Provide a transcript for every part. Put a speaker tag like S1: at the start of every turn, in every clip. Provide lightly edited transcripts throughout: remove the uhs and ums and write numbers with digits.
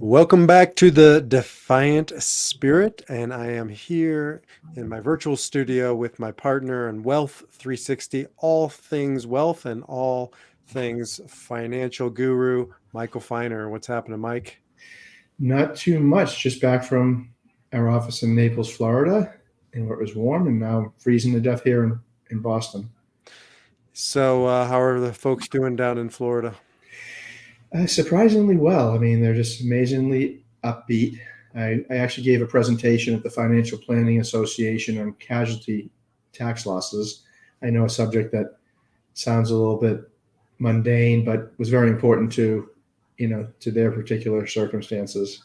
S1: Welcome back to the Defiant Spirit, and I am here in my virtual studio with my partner in Wealth 360, all things wealth and all things financial guru, Michael Feiner. What's happening, Mike?
S2: Not too much. Just back from our office in Naples, Florida, and where it was warm, and now freezing to death here in Boston.
S1: So, how are the folks doing down in Florida?
S2: Surprisingly well. I mean, they're just amazingly upbeat. I actually gave a presentation at the Financial Planning Association on casualty tax losses. I know a subject that sounds a little bit mundane, but was very important to their particular circumstances.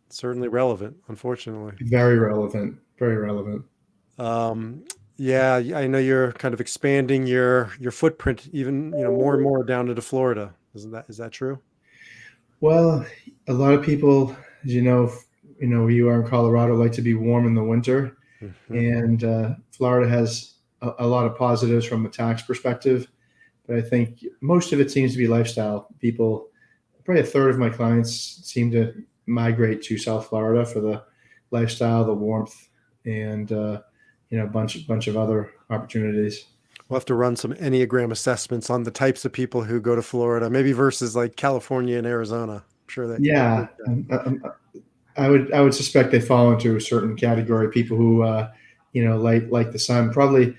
S1: Certainly relevant, unfortunately.
S2: Very relevant. Very relevant.
S1: Um, yeah, I know you're kind of expanding your footprint even, more and more down into Florida. Is that true?
S2: Well, a lot of people, as where you are in Colorado, like to be warm in the winter,
S1: Mhm.
S2: and Florida has a lot of positives from a tax perspective. But I think most of it seems to be lifestyle. People, probably a third of my clients seem to migrate to South Florida for the lifestyle, the warmth, and a bunch of other opportunities.
S1: We'll have to run some Enneagram assessments on the types of people who go to Florida, maybe versus like California and Arizona. I'm sure that.
S2: Yeah, I would suspect they fall into a certain category. People who like the sun. Probably,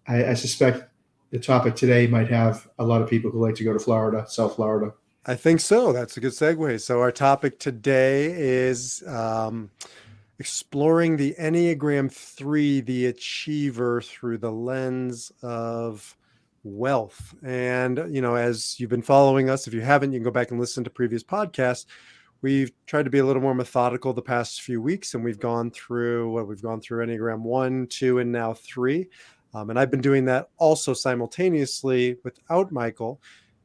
S2: I suspect the topic today might have a lot of people who like to go to Florida, South Florida.
S1: I think so. That's a good segue. So our topic today is exploring the Enneagram 3, the achiever, through the lens of wealth. And, as you've been following us, if you haven't, you can go back and listen to previous podcasts. We've tried to be a little more methodical the past few weeks, and we've gone through Enneagram 1, 2, and now 3. And I've been doing that also simultaneously without Michael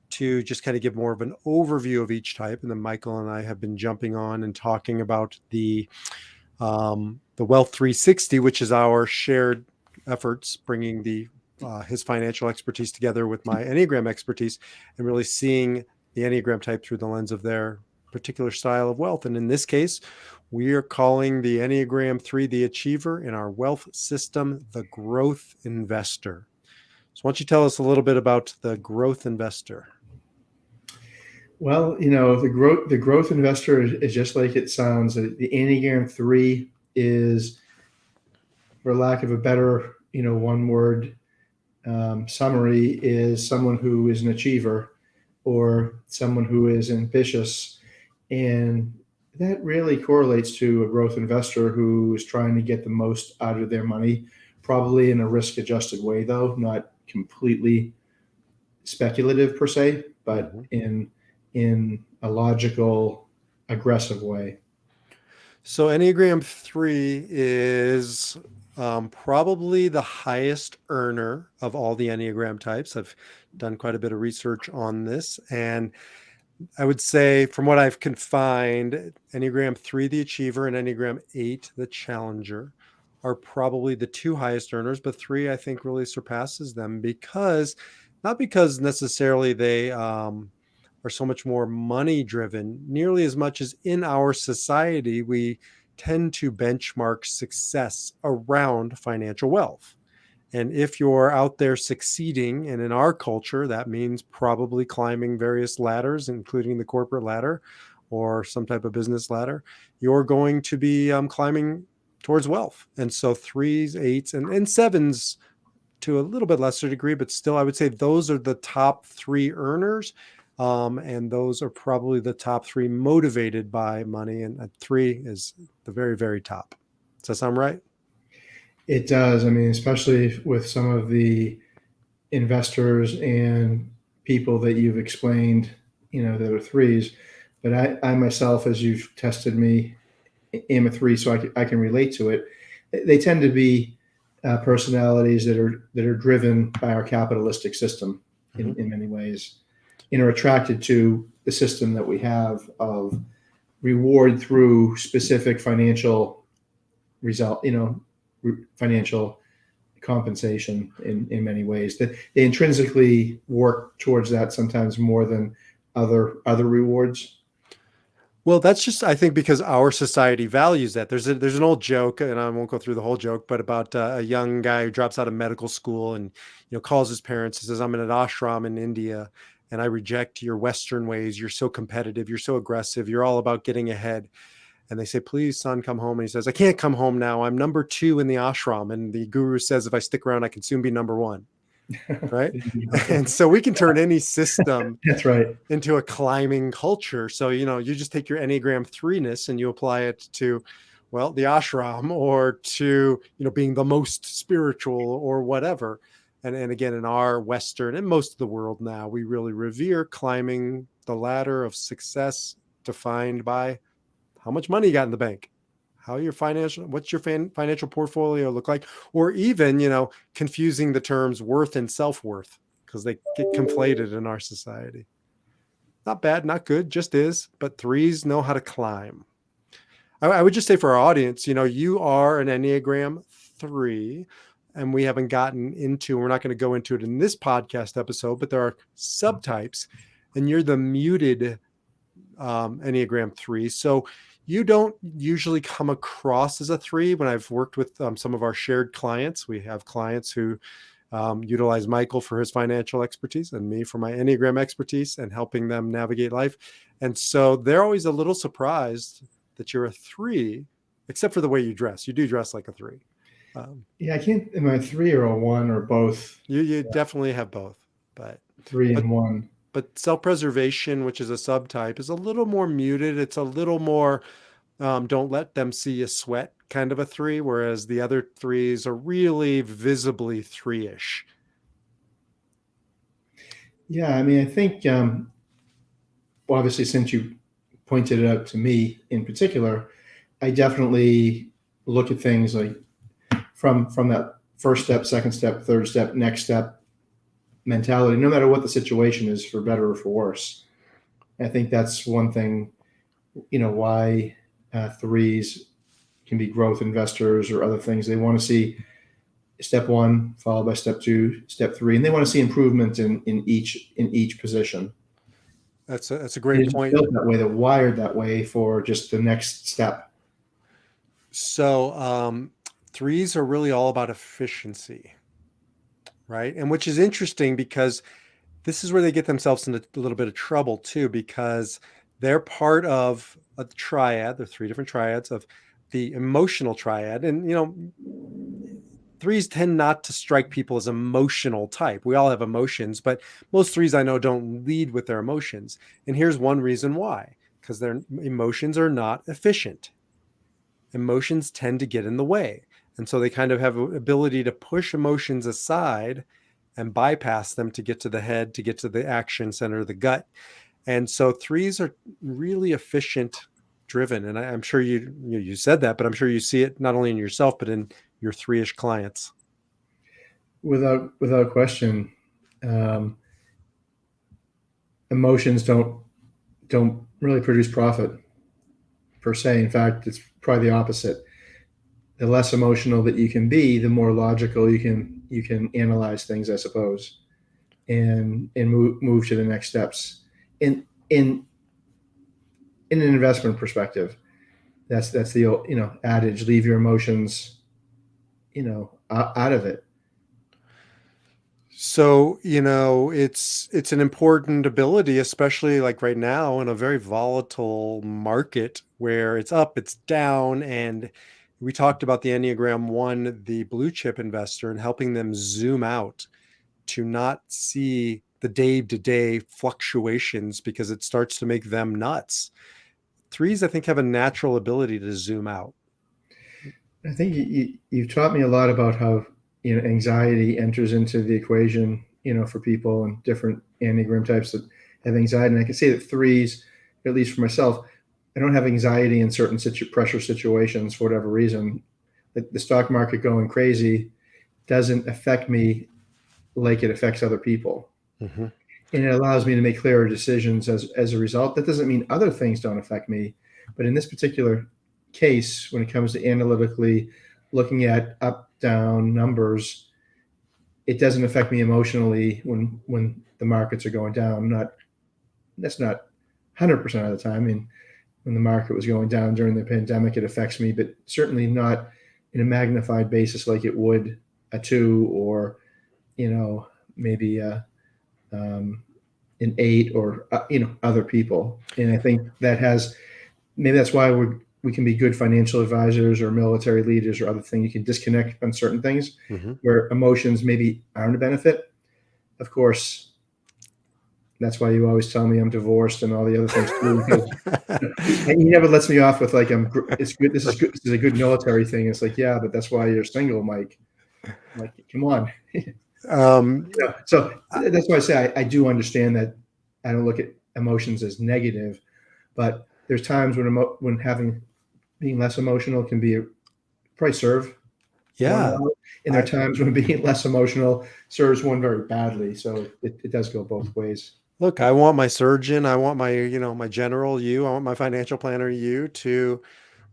S1: to just kind of give more of an overview of each type. And then Michael and I have been jumping on and talking about the Wealth 360, which is our shared efforts, bringing his financial expertise together with my Enneagram expertise, and really seeing the Enneagram type through the lens of their particular style of wealth. And in this case, we are calling the Enneagram 3 the achiever, in our wealth system the growth investor. So why don't you tell us a little bit about the growth investor?
S2: Well, the growth investor is just like it sounds. The Enneagram 3 is, for lack of a better one word summary, is someone who is an achiever or someone who is ambitious. And that really correlates to a growth investor who is trying to get the most out of their money, probably in a risk adjusted way, though, not completely speculative per se, but
S1: Mhm.
S2: in a logical, aggressive way.
S1: So Enneagram 3 is probably the highest earner of all the Enneagram types. I've done quite a bit of research on this. And I would say, from what I've confined, Enneagram 3, the achiever, and Enneagram 8, the challenger, are probably the two highest earners. But 3, I think, really surpasses them not because necessarily they are so much more money driven, nearly as much as in our society, we tend to benchmark success around financial wealth. And if you're out there succeeding, and in our culture, that means probably climbing various ladders, including the corporate ladder or some type of business ladder, you're going to be climbing towards wealth. And so threes, eights, and sevens to a little bit lesser degree, but still, I would say those are the top 3 earners. And those are probably the top 3 motivated by money. And 3 is the very, very top. Does that sound right?
S2: It does. I mean, especially with some of the investors and people that you've explained, that are threes. But I myself, as you've tested me, am a 3, so I can relate to it. They tend to be personalities that are driven by our capitalistic system
S1: Mhm.
S2: in many ways, and are attracted to the system that we have of reward through specific financial result, financial compensation in many ways. That they intrinsically work towards that sometimes more than other rewards.
S1: Well, that's just, I think, because our society values that. There's an old joke, and I won't go through the whole joke, but about a young guy who drops out of medical school and calls his parents and says, "I'm in an ashram in India, and I reject your Western ways. You're so competitive. You're so aggressive. You're all about getting ahead." And they say, "Please, son, come home." And he says, "I can't come home now. I'm number two in the ashram." And the guru says, "If I stick around, I can soon be number one." Right? And so we can turn any system
S2: That's right.
S1: into a climbing culture. So, you just take your Enneagram 3-ness and you apply it to, well, the ashram, or to, being the most spiritual or whatever. And again, in our Western and most of the world now, we really revere climbing the ladder of success defined by how much money you got in the bank, what's your financial portfolio look like, or even, confusing the terms worth and self-worth, because they get conflated in our society. Not bad, not good, just is. But threes know how to climb. I would just say for our audience, you are an Enneagram 3, and we haven't gotten into, we're not going to go into it in this podcast episode, but there are subtypes, and you're the muted Enneagram 3. So you don't usually come across as a 3. When I've worked with some of our shared clients, we have clients who utilize Michael for his financial expertise and me for my Enneagram expertise and helping them navigate life. And so they're always a little surprised that you're a 3, except for the way you dress. You do dress like a 3.
S2: Yeah, I can't. Am I 3 or a 1 or both?
S1: You definitely have both, but
S2: 3
S1: but
S2: and 1.
S1: but self-preservation, which is a subtype, is a little more muted. It's a little more don't let them see you sweat kind of a 3, whereas the other 3s are really visibly 3-ish.
S2: Yeah, I mean, I think, well, obviously, since you pointed it out to me in particular, I definitely look at things like from that first step, second step, third step, next step mentality, no matter what the situation is, for better or for worse. I think that's one thing, why threes can be growth investors or other things. They want to see step one followed by step two, step three, and they want to see improvement in each position.
S1: That's a
S2: They're
S1: great
S2: just
S1: point.
S2: built that way. They're wired that way for just the next step.
S1: So threes are really all about efficiency, right? And which is interesting, because this is where they get themselves into a little bit of trouble too, because they're part of a triad. There are 3 different triads of the emotional triad. And, threes tend not to strike people as emotional type. We all have emotions, but most threes I know don't lead with their emotions. And here's one reason why: because their emotions are not efficient. Emotions tend to get in the way. And so they kind of have an ability to push emotions aside and bypass them to get to the head, to get to the action center, the gut. And so threes are really efficient driven. And I'm sure you said that, but I'm sure you see it not only in yourself, but in your 3-ish clients.
S2: Without question, um, emotions don't really produce profit per se. In fact, it's probably the opposite. The less emotional that you can be, the more logical you can analyze things, I suppose, and move to the next steps. In an investment perspective, that's the adage: leave your emotions out of it.
S1: So, it's an important ability, especially like right now in a very volatile market where it's up, it's down. And we talked about the Enneagram 1, the blue chip investor, and helping them zoom out to not see the day-to-day fluctuations, because it starts to make them nuts. Threes, I think, have a natural ability to zoom out.
S2: I think you've taught me a lot about how anxiety enters into the equation, for people and different enneagram types that have anxiety. And I can say that threes, at least for myself, I don't have anxiety in certain pressure situations for whatever reason. The stock market going crazy doesn't affect me like it affects other people,
S1: Mm-hmm.
S2: and it allows me to make clearer decisions as a result. That doesn't mean other things don't affect me, but in this particular case, when it comes to analytically looking at up down numbers, it doesn't affect me emotionally when the markets are going down. Not That's not 100% of the time. I mean, when the market was going down during the pandemic, it affects me, but certainly not in a magnified basis like it would a two, or maybe um, an eight, or other people. And I think that has, maybe that's why we can be good financial advisors or military leaders or other things. You can disconnect on certain things
S1: Mm-hmm.
S2: where emotions maybe aren't a benefit. Of course, that's why you always tell me I'm divorced and all the other things too, because he never lets me off with like, it's good. This is good. This is a good military thing. It's like, yeah, but that's why you're single, Mike. I'm like, come on.
S1: um,
S2: So that's why I say I do understand that. I don't look at emotions as negative, but there's times when having being less emotional can be probably serve one
S1: yeah,
S2: well, and there are
S1: I
S2: times when being less emotional serves one very badly. So it does go both ways.
S1: look. I want my surgeon. I want my my general. You. I want my financial planner. You to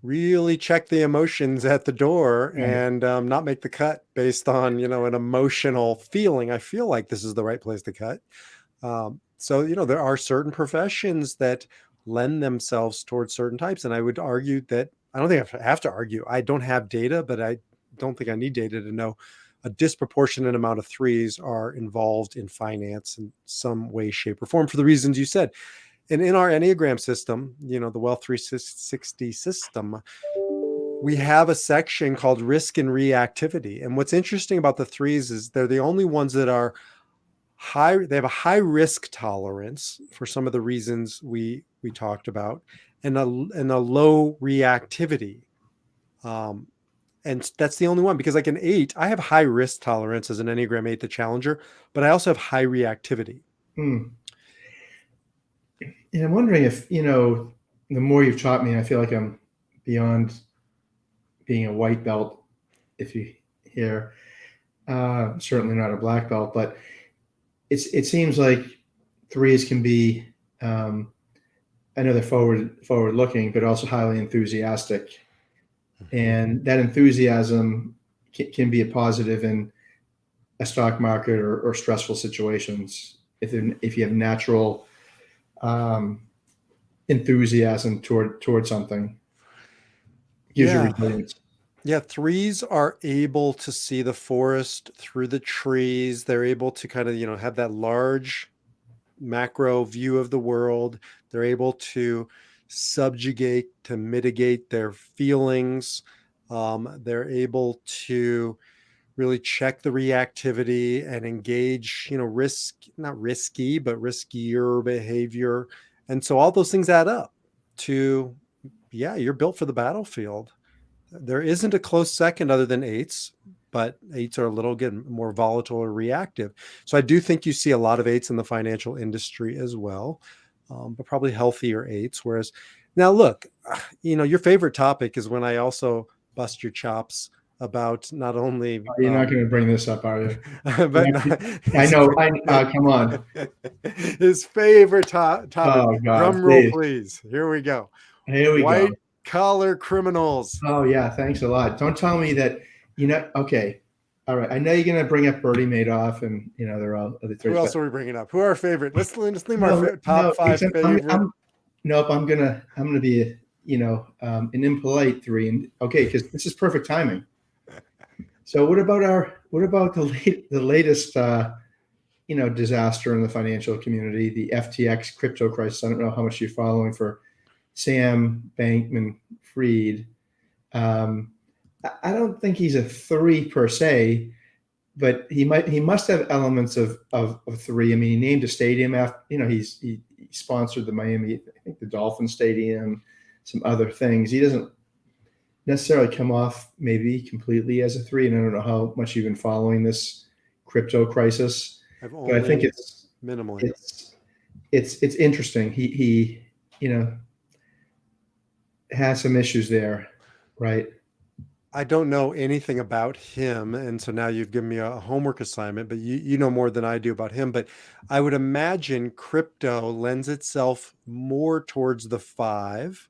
S1: really check the emotions at the door
S2: Right.
S1: and not make the cut based on an emotional feeling. I feel like this is the right place to cut. So there are certain professions that lend themselves towards certain types, and I would argue that I don't think I have to argue. I don't have data, but I don't think I need data to know a disproportionate amount of threes are involved in finance in some way, shape, or form for the reasons you said. And in our Enneagram system, the Wealth 360 system, we have a section called risk and reactivity. And what's interesting about the threes is they're the only ones that are high. They have a high risk tolerance for some of the reasons we talked about, and a low reactivity. Um, and that's the only one, because like an eight, I have high risk tolerance as an Enneagram 8, the challenger, but I also have high reactivity.
S2: Hmm. And I'm wondering if, the more you've taught me, I feel like I'm beyond being a white belt, if you hear, certainly not a black belt, but it seems like threes can be, um, I know they're forward looking, but also highly enthusiastic.
S1: Mhm.
S2: And that enthusiasm can be a positive in a stock market or stressful situations. If you have natural um, enthusiasm toward something, it gives you
S1: Yeah.
S2: resilience.
S1: Yeah, threes are able to see the forest through the trees. They're able to kind of, have that large macro view of the world. They're able to subjugate, to mitigate their feelings. They're able to really check the reactivity and engage, not risky, but riskier behavior. And so all those things add up to, yeah, you're built for the battlefield. There isn't a close second other than eights, but eights are a little again more volatile or reactive. So I do think you see a lot of eights in the financial industry as well, but probably healthier eights. Whereas now, look, your favorite topic is when I also bust your chops about not only,
S2: You're not going to bring this up, are you?
S1: but not,
S2: I
S1: his,
S2: know. Come on.
S1: his favorite topic.
S2: Oh God,
S1: Drum roll,
S2: please.
S1: please. Here we go.
S2: Here we go.
S1: White collar criminals.
S2: Oh yeah, thanks a lot. Don't tell me that. Okay, all right. I know you're going to bring up Bertie Madoff, and they're all other
S1: Who
S2: threes,
S1: else
S2: but
S1: are we bringing up? Who are our favorite? Let's name our
S2: no,
S1: top
S2: no,
S1: five
S2: because
S1: favorite.
S2: nope. I'm gonna be an impolite three, and okay, because this is perfect timing. So what about the latest disaster in the financial community, the FTX crypto crisis? I don't know how much you're following for Sam Bankman Fried. Um, I don't think he's a three per se, but he must have elements of three. I mean, he named a stadium after, he sponsored the Miami, I think the Dolphin Stadium, some other things. He doesn't necessarily come off maybe completely as a three, and I don't know how much you've been following this crypto crisis,
S1: I've
S2: but I think
S1: only minimally.
S2: it's it's interesting. He has some issues there, right?
S1: I don't know anything about him, and so now you've given me a homework assignment. But you know more than I do about him. But I would imagine crypto lends itself more towards the five,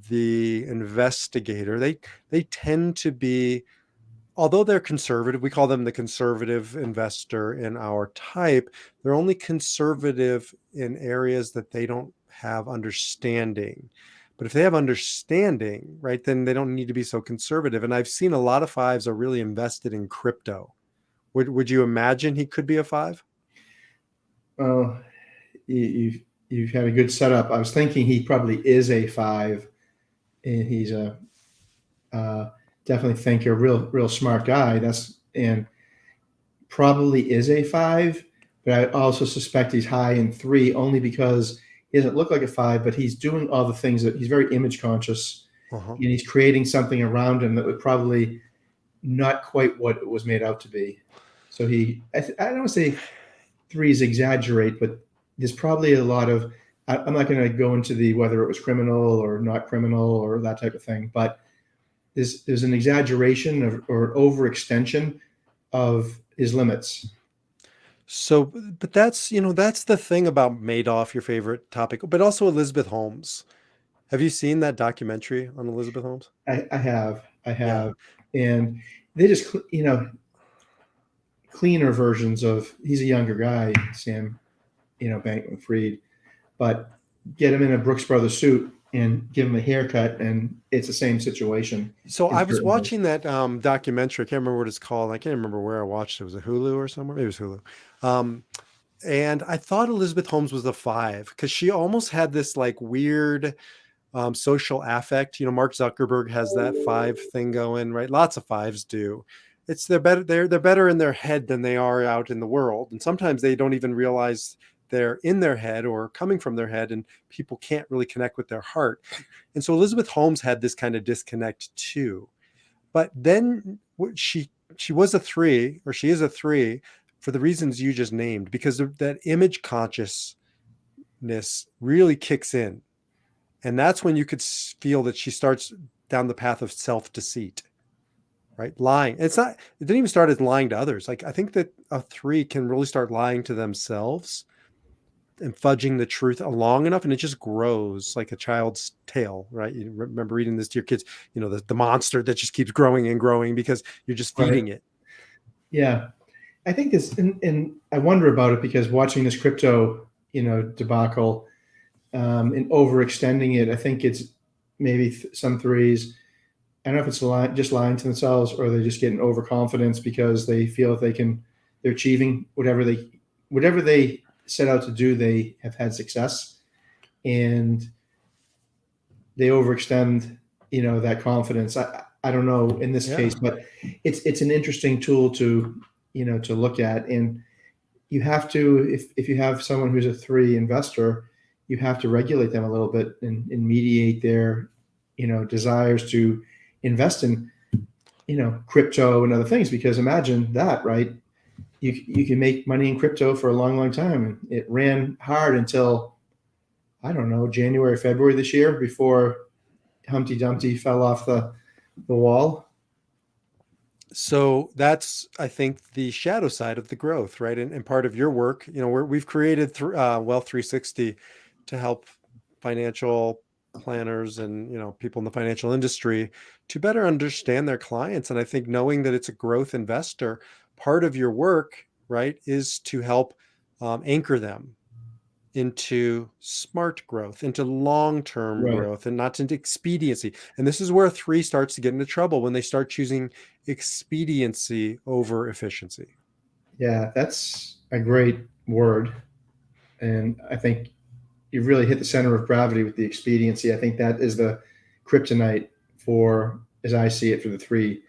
S1: the investigator. They tend to be, although they're conservative, we call them the conservative investor in our type. They're only conservative in areas that they don't have understanding. But if they have understanding, right, then they don't need to be so conservative. And I've seen a lot of fives are really invested in crypto. Would you imagine he could be a five?
S2: Well, you've had a good setup. I was thinking he probably is a five, and he's a uh, definitely think a real smart guy. And probably is a five, but I also suspect he's high in three only because he doesn't look like a five, but he's doing all the things that he's very image conscious,
S1: Uh-huh.
S2: and he's creating something around him that would probably not quite what it was made out to be. So I don't say threes exaggerate, but there's probably a lot of, I'm not going to go into the whether it was criminal or not criminal or that type of thing, but there's an exaggeration or overextension of his limits.
S1: So, but that's the thing about Madoff, your favorite topic, but also Elizabeth Holmes. Have you seen that documentary on Elizabeth Holmes?
S2: I
S1: Yeah.
S2: have, and they just cleaner versions of. He's a younger guy, Sam, Bankman-Fried, but get him in a Brooks Brothers suit and give him a haircut, and it's the same situation
S1: So
S2: in
S1: I was
S2: certain ways.
S1: watching that documentary. I can't remember what it's called. I can't remember where I watched it. Was it Hulu or somewhere? Maybe it was Hulu. Um, and I thought Elizabeth Holmes was a five because she almost had this like weird social affect. Mark Zuckerberg has that five thing going, right? Lots of fives do. It's they're better. They're better in their head than they are out in the world, and sometimes they don't even realize they're in their head or coming from their head, and people can't really connect with their heart. And so Elizabeth Holmes had this kind of disconnect too. But then she was a three, or she is a three, for the reasons you just named, because that image consciousness really kicks in, and that's when you could feel that she starts down the path of self-deceit, right? Lying. It didn't even start as lying to others. Like I think that a three can really start lying to themselves and fudging the truth long enough, and it just grows like a child's tail, right? You remember reading this to your kids, the monster that just keeps growing and growing because you're just
S2: Right.
S1: feeding it.
S2: Yeah. I think this, and I wonder about it because watching this crypto, debacle, and overextending it, I think it's maybe some threes. I don't know if it's just lying to themselves or they're just getting overconfidence because they feel that they're achieving whatever they set out to do. They have had success, and they overextend, that confidence. I don't know in this case,
S1: Yeah.
S2: but it's an interesting tool to look at. And you have to, if you have someone who's a three investor, you have to regulate them a little bit and mediate their, desires to invest in, crypto and other things. Because imagine that, right? You can make money in crypto for a long time. It ran hard until, I don't know, January, February this year before Humpty Dumpty fell off the wall.
S1: So that's, I think, the shadow side of the growth, right? And part of your work, we've created Wealth 360 to help financial planners and people in the financial industry to better understand their clients. And I think knowing that it's a growth investor, part of your work, right, is to help anchor them into smart growth, into long-term
S2: Right.
S1: growth, and not into expediency. And this is where three starts to get into trouble when they start choosing expediency over efficiency.
S2: Yeah, that's a great word. And I think you really hit the center of gravity with the expediency. I think that is the kryptonite for, as I see it, for the three.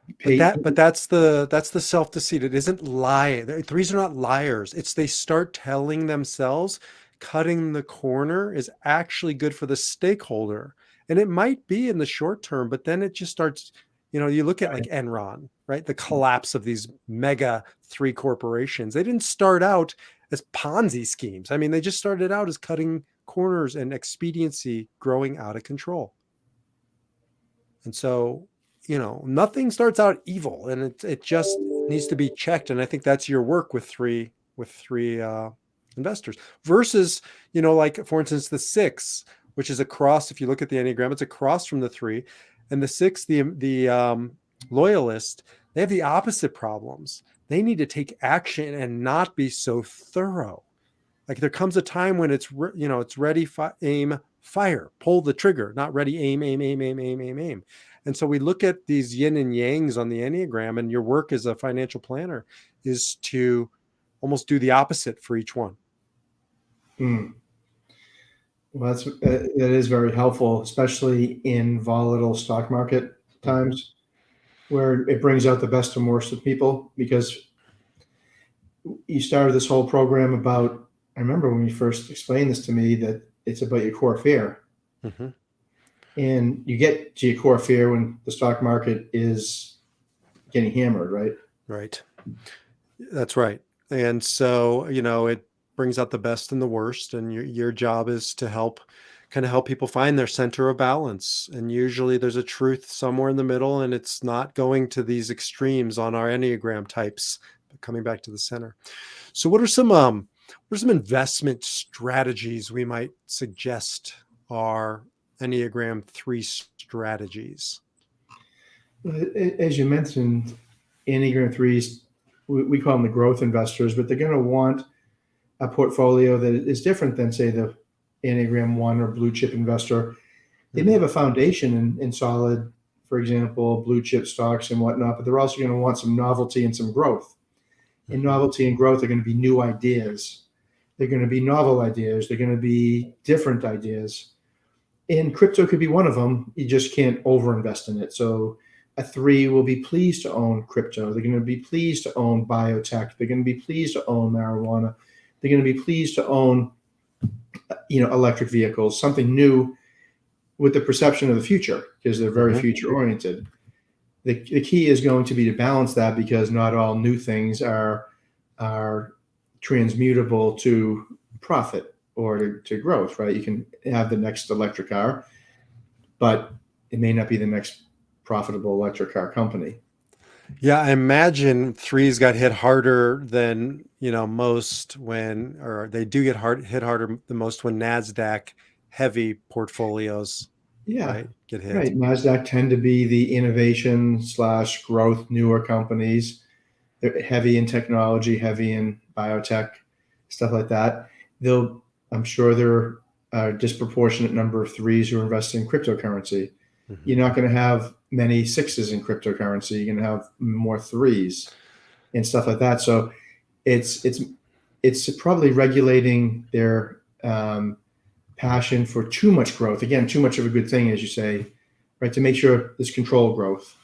S1: But
S2: Pay,
S1: that but that's the self-deceit. It isn't lie. Threes are not liars. It's they start telling themselves cutting the corner is actually good for the stakeholder. And it might be in the short term, but then it just starts, you look at like Enron, right? The collapse of these mega three corporations. They didn't start out as Ponzi schemes. I mean, they just started out as cutting corners and expediency growing out of control. And so, nothing starts out evil, and it just needs to be checked. And I think that's your work with three investors versus, like for instance, the six, which is a cross. If you look at the Enneagram, it's a cross from the three, and the six, the loyalist, they have the opposite problems. They need to take action and not be so thorough. Like there comes a time when it's ready, aim, fire, pull the trigger, not ready, aim, aim, aim, aim, aim, aim, aim. And so we look at these yin and yangs on the Enneagram, and your work as a financial planner is to almost do the opposite for each one.
S2: Mm. Well, that is very helpful, especially in volatile stock market
S1: Mm-hmm.
S2: times, where it brings out the best and worst of people. Because you started this whole program about, I remember when you first explained this to me, that it's about your core fear.
S1: Mm-hmm.
S2: And you get to your core fear when the stock market is getting hammered, right?
S1: Right. That's right. And so, it brings out the best and the worst. And your job is to help people find their center of balance. And usually there's a truth somewhere in the middle, and it's not going to these extremes on our Enneagram types, but coming back to the center. So what are some investment strategies we might suggest are Enneagram 3 strategies?
S2: As you mentioned, Enneagram threes, we call them the growth investors, but they're going to want a portfolio that is different than, say, the Enneagram one or blue chip investor. They may
S1: Mm-hmm.
S2: have a foundation in solid, for example, blue chip stocks and whatnot, but they're also going to want some novelty and some growth. And
S1: Mm-hmm.
S2: novelty and growth are going to be new ideas. They're going to be novel ideas. They're going to be different ideas. And crypto could be one of them. You just can't overinvest in it. So a three will be pleased to own crypto. They're going to be pleased to own biotech. They're going to be pleased to own marijuana. They're going to be pleased to own, electric vehicles, something new with the perception of the future, because they're very
S1: Mm-hmm.
S2: future oriented. The key is going to be to balance that, because not all new things are transmutable to profit or to growth, right? You can have the next electric car, but it may not be the next profitable electric car company.
S1: Yeah, I imagine threes got hit harder than most or they do hit harder the most when Nasdaq heavy portfolios,
S2: Yeah,
S1: right, get hit.
S2: right. NASDAQ tend to be the innovation slash growth newer companies. They're heavy in technology, heavy in biotech, stuff like that. I'm sure there are a disproportionate number of threes who are investing in cryptocurrency.
S1: Mm-hmm.
S2: You're not going to have many sixes in cryptocurrency. You're going to have more threes and stuff like that. So it's probably regulating their passion for too much growth. Again, too much of a good thing, as you say, right? To make sure there's controlled growth.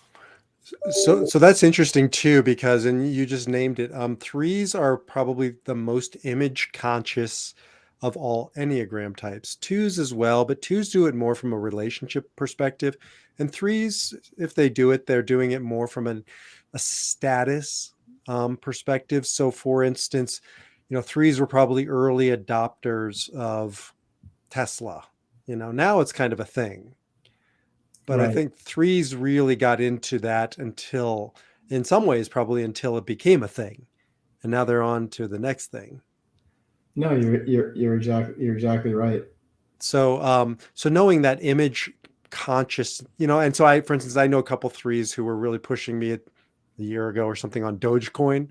S1: So that's interesting too, because, and you just named it, threes are probably the most image conscious of all Enneagram types. Twos as well, but twos do it more from a relationship perspective. And threes, if they do it, they're doing it more from a status perspective. So for instance, threes were probably early adopters of Tesla. Now it's kind of a thing. But I
S2: Right.
S1: think threes really got into that until, in some ways, probably until it became a thing. And now they're on to the next thing.
S2: No, you're exactly right.
S1: So knowing that image conscious, and so for instance, I know a couple threes who were really pushing me a year ago or something on Dogecoin.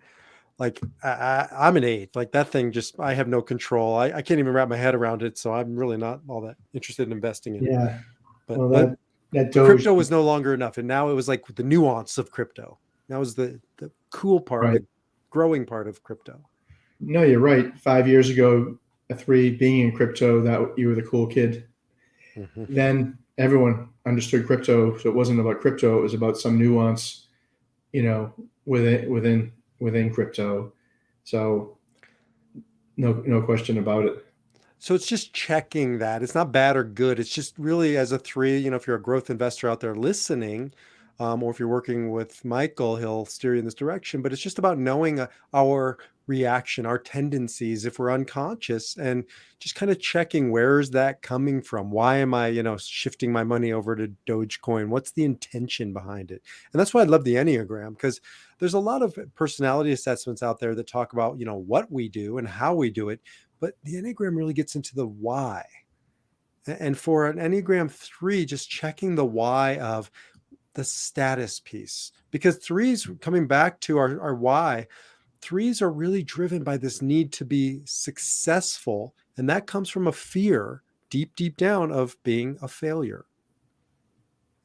S1: Like I'm an eight. Like that thing I have no control. I can't even wrap my head around it. So I'm really not all that interested in investing in it.
S2: Yeah.
S1: But
S2: Well,
S1: but
S2: that
S1: but
S2: Doge,
S1: crypto was no longer enough, and now it was like the nuance of crypto. That was the cool part,
S2: right?
S1: the growing part of crypto.
S2: No, you're right. 5 years ago, a three being in crypto, that you were the cool kid.
S1: Mm-hmm.
S2: Then everyone understood crypto, so it wasn't about crypto. It was about some nuance, you know, within crypto. So no question about it.
S1: So it's just checking that. It's not bad or good. It's just really as a three, if you're a growth investor out there listening, or if you're working with Michael, he'll steer you in this direction. But it's just about knowing our reaction, our tendencies, if we're unconscious, and just kind of checking where is that coming from? Why am I, shifting my money over to Dogecoin? What's the intention behind it? And that's why I love the Enneagram, because there's a lot of personality assessments out there that talk about, what we do and how we do it, but the Enneagram really gets into the why. And for an Enneagram 3, just checking the why of the status piece. Because threes, coming back to our why, threes are really driven by this need to be successful. And that comes from a fear deep, deep down of being a failure.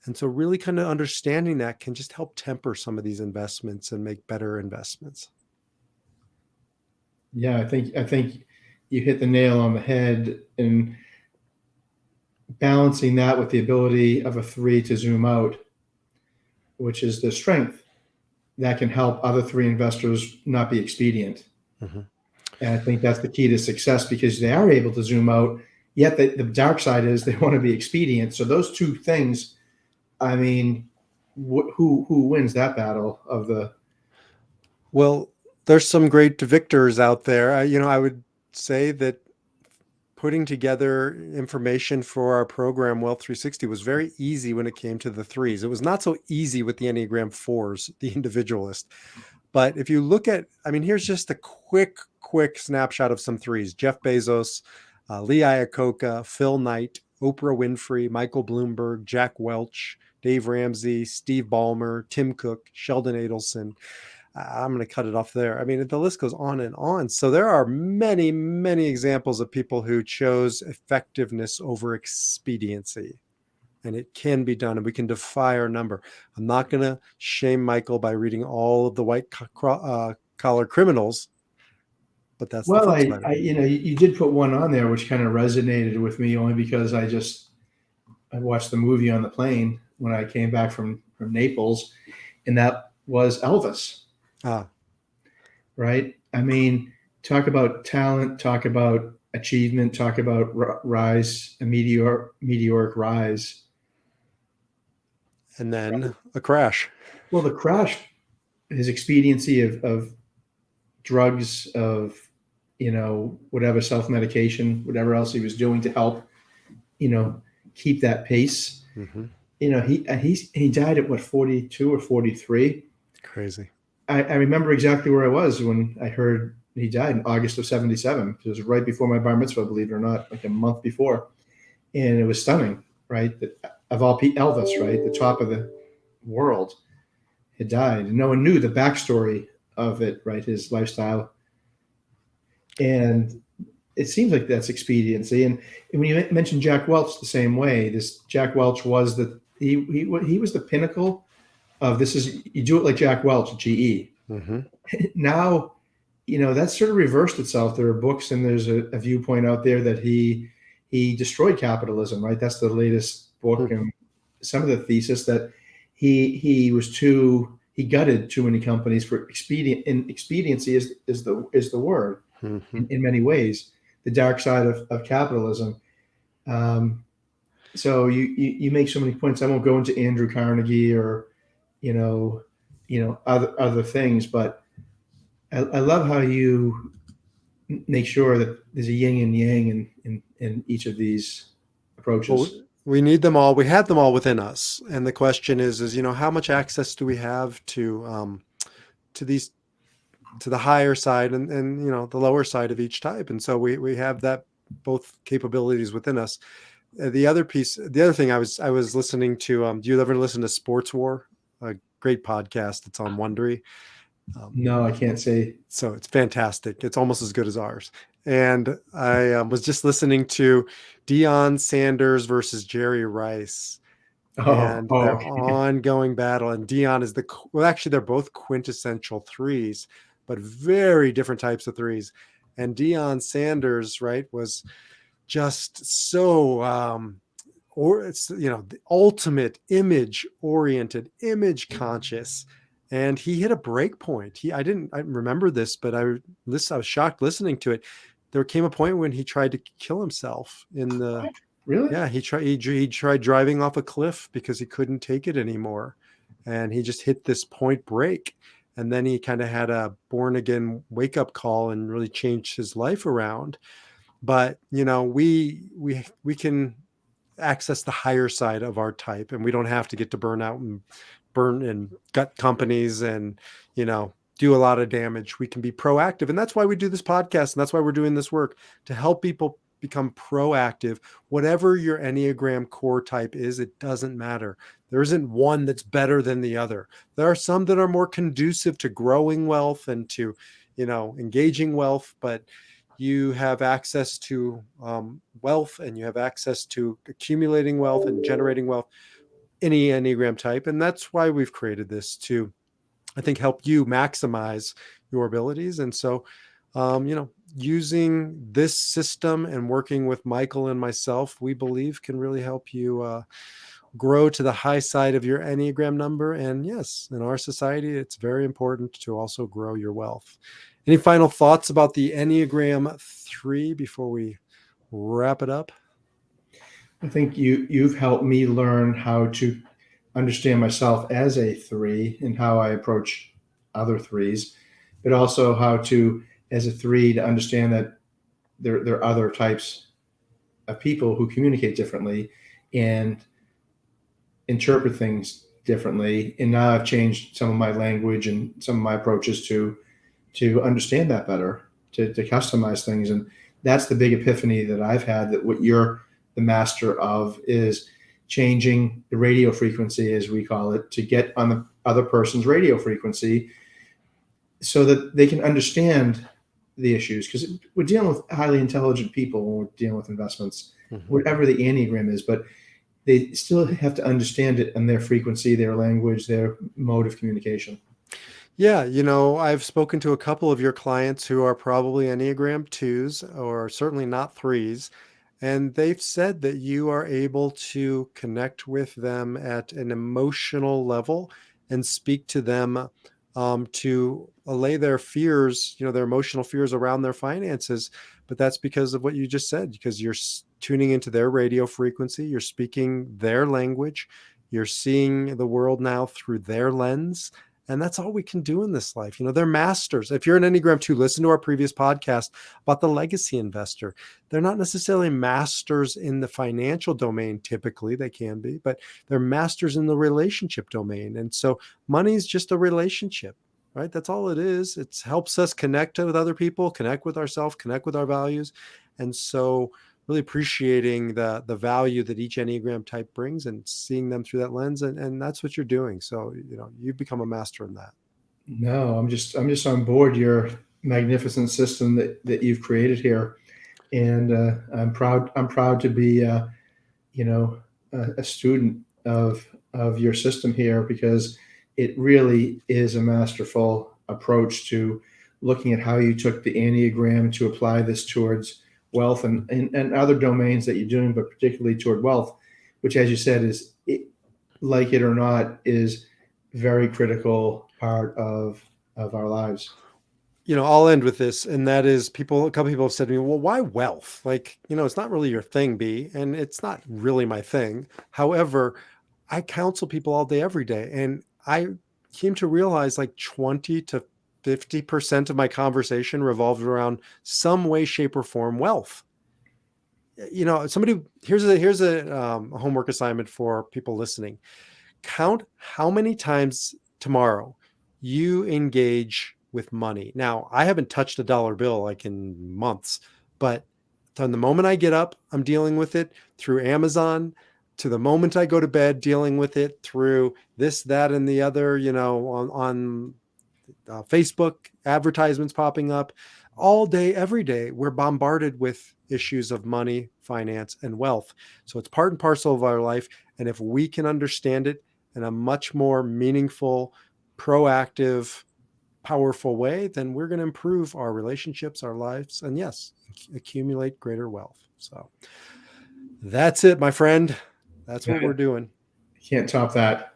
S1: And so really kind of understanding that can just help temper some of these investments and make better investments.
S2: Yeah, I think you hit the nail on the head in balancing that with the ability of a three to zoom out, which is the strength that can help other three investors not be expedient.
S1: Mm-hmm.
S2: And I think that's the key to success because they are able to zoom out. Yet the dark side is they want to be expedient. So those two things, I mean, who wins that battle of the?
S1: Well, there's some great victors out there. I would say that putting together information for our program Wealth 360 was very easy when it came to the threes. It was not so easy with the Enneagram fours, the individualist. But if you look at, here's just a quick snapshot of some threes: Jeff Bezos, Lee Iacocca, Phil Knight, Oprah Winfrey, Michael Bloomberg, Jack Welch, Dave Ramsey, Steve Ballmer, Tim Cook, Sheldon Adelson. I'm going to cut it off there. The list goes on and on. So there are many, many examples of people who chose effectiveness over expediency. And it can be done, and we can defy our number. I'm not going to shame Michael by reading all of the white collar criminals, but that's the
S2: Well,
S1: flip side of it.
S2: you did put one on there which kind of resonated with me only because I watched the movie on the plane when I came back from Naples, and that was Elvis.
S1: Ah,
S2: Right? I mean, talk about talent, talk about achievement, talk about rise, a meteoric rise.
S1: and then a crash.
S2: Well, the crash, his expediency of drugs, of whatever self medication, whatever else he was doing to help, keep that pace.
S1: Mm-hmm.
S2: He died at what 42 or 43.
S1: Crazy.
S2: I remember exactly where I was when I heard he died in August of '77. It was right before my bar mitzvah, believe it or not, like a month before, and it was stunning. Right, that of all Elvis, right, the top of the world, had died, and no one knew the backstory of it. Right, his lifestyle, and it seems like that's expediency. And when you mentioned Jack Welch, the same way, this Jack Welch was he was the pinnacle of this is you do it like Jack Welch, GE.
S1: Mm-hmm.
S2: Now, that's sort of reversed itself. There are books and there's a viewpoint out there that he destroyed capitalism, right? That's the latest book,
S1: Mm-hmm.
S2: and some of the thesis that he gutted too many companies for expedient, and expediency is the word
S1: Mm-hmm.
S2: in many ways, the dark side of capitalism. So you make so many points. I won't go into Andrew Carnegie or other things, but I love how you make sure that there's a yin and yang in each of these approaches.
S1: Well, we need them all. We have them all within us, and the question is how much access do we have to these, to the higher side and the lower side of each type? And so we have that both capabilities within us. The other thing I was listening to. Do you ever listen to Sports War? A great podcast. It's on Wondery.
S2: No, I can't say.
S1: So it's fantastic. It's almost as good as ours. And I was just listening to Deion Sanders versus Jerry Rice and their
S2: Okay.
S1: ongoing battle. And Deion is actually, they're both quintessential threes, but very different types of threes. And Deion Sanders, right, was just so or it's the ultimate image oriented, image conscious. And he hit a break point. I remember this, but I was shocked listening to it. There came a point when he tried to kill himself in the
S2: Really?
S1: yeah, he tried driving off a cliff because he couldn't take it anymore. And he just hit this point break. And then he kind of had a born again wake up call and really changed his life around. But we can access the higher side of our type, and we don't have to get to burnout and burn and gut companies and do a lot of damage. We can be proactive, and that's why we do this podcast, and that's why we're doing this work, to help people become proactive. Whatever your Enneagram core type is, it doesn't matter. There isn't one that's better than the other. There are some that are more conducive to growing wealth and to engaging wealth, but you have access to wealth, and you have access to accumulating wealth and generating wealth, any Enneagram type. And that's why we've created this to, I think, help you maximize your abilities. And so, using this system and working with Michael and myself, we believe can really help you grow to the high side of your Enneagram number. And yes, in our society, it's very important to also grow your wealth. Any final thoughts about the Enneagram 3 before we wrap it up?
S2: I think you've helped me learn how to understand myself as a 3 and how I approach other 3s, but also how to, as a 3, to understand that there are other types of people who communicate differently and interpret things differently. And now I've changed some of my language and some of my approaches to understand that better, to customize things. And that's the big epiphany that I've had, that what you're the master of is changing the radio frequency, as we call it, to get on the other person's radio frequency so that they can understand the issues. Because we're dealing with highly intelligent people when we're dealing with investments, whatever the Enneagram is, but they still have to understand it and their frequency, their language, their mode of communication.
S1: Yeah, I've spoken to a couple of your clients who are probably Enneagram 2s or certainly not 3s, and they've said that you are able to connect with them at an emotional level and speak to them to allay their fears, their emotional fears around their finances. But that's because of what you just said, because you're tuning into their radio frequency, you're speaking their language, you're seeing the world now through their lens. And that's all we can do in this life. They're masters. If you're an Enneagram 2, listen to our previous podcast about the legacy investor. They're not necessarily masters in the financial domain. Typically, they can be, but they're masters in the relationship domain. And so money is just a relationship, right? That's all it is. It helps us connect with other people, connect with ourselves, connect with our values. And so really appreciating the value that each Enneagram type brings and seeing them through that lens. And that's what you're doing. So, you've become a master in that.
S2: No, I'm just on board your magnificent system that you've created here, and I'm proud to be a student of your system here, because it really is a masterful approach to looking at how you took the Enneagram to apply this towards wealth and other domains that you're doing, but particularly toward wealth, which, as you said, like it or not, is very critical part of our lives.
S1: I'll end with this, and that is a couple people have said to me, well, why wealth? Like, it's not really your thing, B, and it's not really my thing. However, I counsel people all day, every day. And I came to realize like 20 to 50% of my conversation revolved around some way, shape, or form wealth. Here's a homework assignment for people listening. Count how many times tomorrow you engage with money. Now, I haven't touched a dollar bill like in months, but from the moment I get up, I'm dealing with it through Amazon, to the moment I go to bed, dealing with it through this, that, and the other, on Facebook, advertisements popping up all day, every day. We're bombarded with issues of money, finance, and wealth. So it's part and parcel of our life. And if we can understand it in a much more meaningful, proactive, powerful way, then we're going to improve our relationships, our lives, and yes, accumulate greater wealth. So that's it, my friend. That's what we're doing.
S2: Can't top that.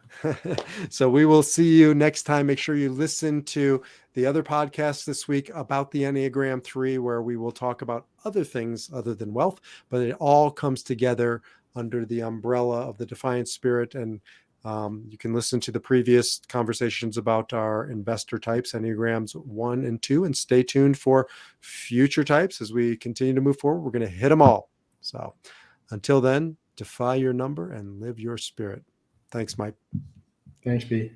S1: So we will see you next time. Make sure you listen to the other podcast this week about the Enneagram 3, where we will talk about other things other than wealth, but it all comes together under the umbrella of the Defiant Spirit. And you can listen to the previous conversations about our investor types, Enneagrams 1 and 2, and stay tuned for future types as we continue to move forward. We're going to hit them all. So until then, defy your number and live your spirit. Thanks, Mike.
S2: Thanks, B.